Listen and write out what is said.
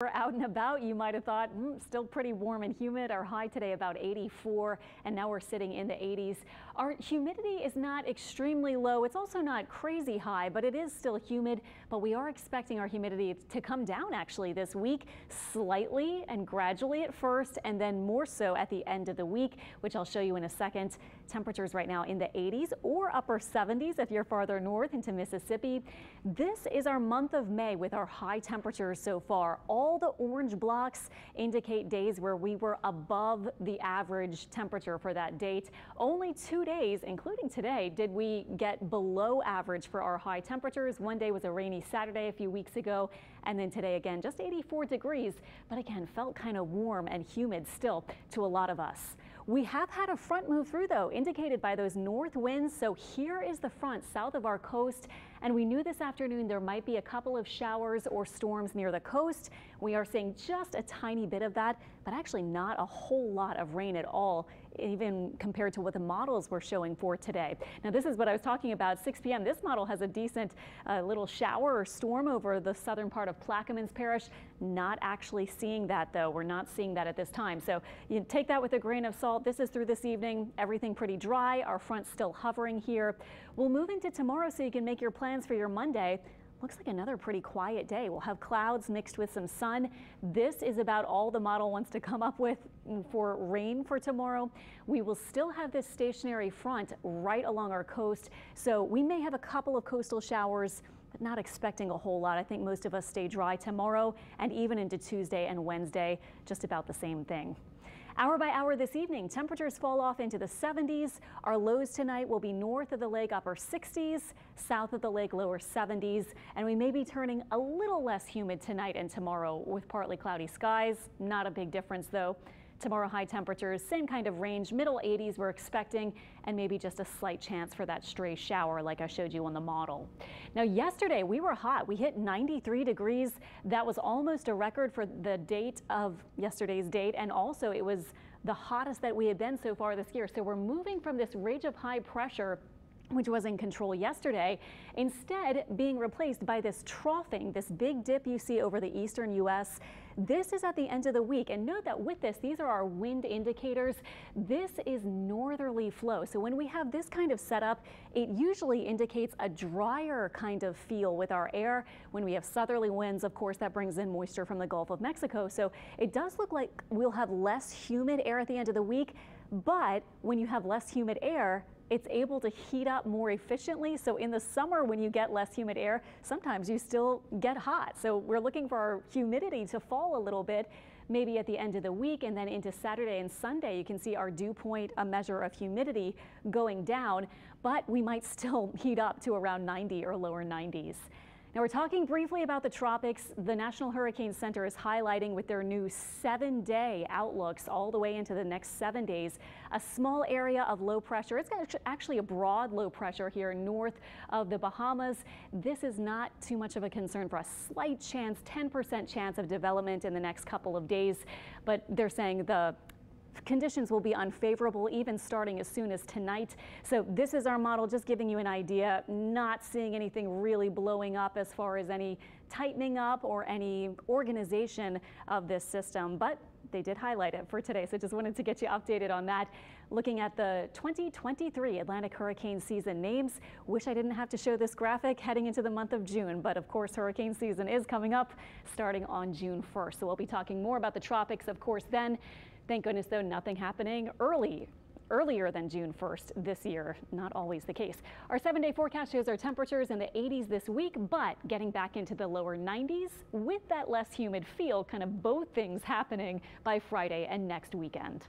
We're out and about, you might have thought, still pretty warm and humid. Our high today about 84, and now we're sitting in the 80s. Our humidity is not extremely low. It's also not crazy high, but it is still humid. But we are expecting our humidity to come down actually this week, slightly and gradually at first, and then more so at the end of the week, which I'll show you in a second. Temperatures right now in the 80s or upper 70s if you're farther north into Mississippi. This is our month of May with our high temperatures so far. All the orange blocks indicate days where we were above the average temperature for that date. Only 2 days, including today, did we get below average for our high temperatures. One day was a rainy Saturday a few weeks ago, and then today again just 84 degrees, but again felt kind of warm and humid still to a lot of us. We have had a front move through though, indicated by those north winds. So here is the front south of our coast, and we knew this afternoon there might be a couple of showers or storms near the coast. We are seeing just a tiny bit of that, but actually not a whole lot of rain at all, even compared to what the models were showing for today. Now this is what I was talking about, 6 p.m. This model has a decent little shower or storm over the southern part of Plaquemines Parish. Not actually seeing that though. We're not seeing that at this time. So you take that with a grain of salt. This is through this evening. Everything pretty dry. Our front's still hovering here. We'll move into tomorrow so you can make your plans for your Monday. Looks like another pretty quiet day. We'll have clouds mixed with some sun. This is about all the model wants to come up with for rain for tomorrow. We will still have this stationary front right along our coast, so we may have a couple of coastal showers, but not expecting a whole lot. I think most of us stay dry tomorrow and even into Tuesday and Wednesday, just about the same thing. Hour by hour this evening, temperatures fall off into the 70s. Our lows tonight will be north of the lake, upper 60s, south of the lake, lower 70s, and we may be turning a little less humid tonight and tomorrow with partly cloudy skies. Not a big difference though. Tomorrow high temperatures, same kind of range, middle 80s we're expecting, and maybe just a slight chance for that stray shower like I showed you on the model. Now yesterday we were hot. We hit 93 degrees. That was almost a record for the date of yesterday's date, and also it was the hottest that we had been so far this year. So we're moving from this ridge of high pressure, which was in control yesterday, instead being replaced by this troughing, this big dip you see over the eastern U.S. This is at the end of the week, and note that with this, these are our wind indicators. This is northerly flow. So when we have this kind of setup, it usually indicates a drier kind of feel with our air. When we have southerly winds, of course, that brings in moisture from the Gulf of Mexico. So it does look like we'll have less humid air at the end of the week, but when you have less humid air, it's able to heat up more efficiently. So in the summer, when you get less humid air, sometimes you still get hot. So we're looking for our humidity to fall a little bit, maybe at the end of the week, and then into Saturday and Sunday, you can see our dew point, a measure of humidity, going down, but we might still heat up to around 90 or lower 90s. Now we're talking briefly about the tropics. The National Hurricane Center is highlighting with their new 7-day outlooks all the way into the next 7 days, a small area of low pressure. It's actually a broad low pressure here north of the Bahamas. This is not too much of a concern for a slight chance, 10% chance of development in the next couple of days, but they're saying the conditions will be unfavorable even starting as soon as tonight. So this is our model, just giving you an idea, not seeing anything really blowing up as far as any tightening up or any organization of this system, but they did highlight it for today. So just wanted to get you updated on that. Looking at the 2023 Atlantic hurricane season names. Wish I didn't have to show this graphic heading into the month of June, but of course hurricane season is coming up starting on June 1st. So we'll be talking more about the tropics, of course, then. Thank goodness, though, nothing happening earlier than June 1st this year. Not always the case. Our 7-day forecast shows our temperatures in the 80s this week, but getting back into the lower 90s with that less humid feel, kind of both things happening by Friday and next weekend.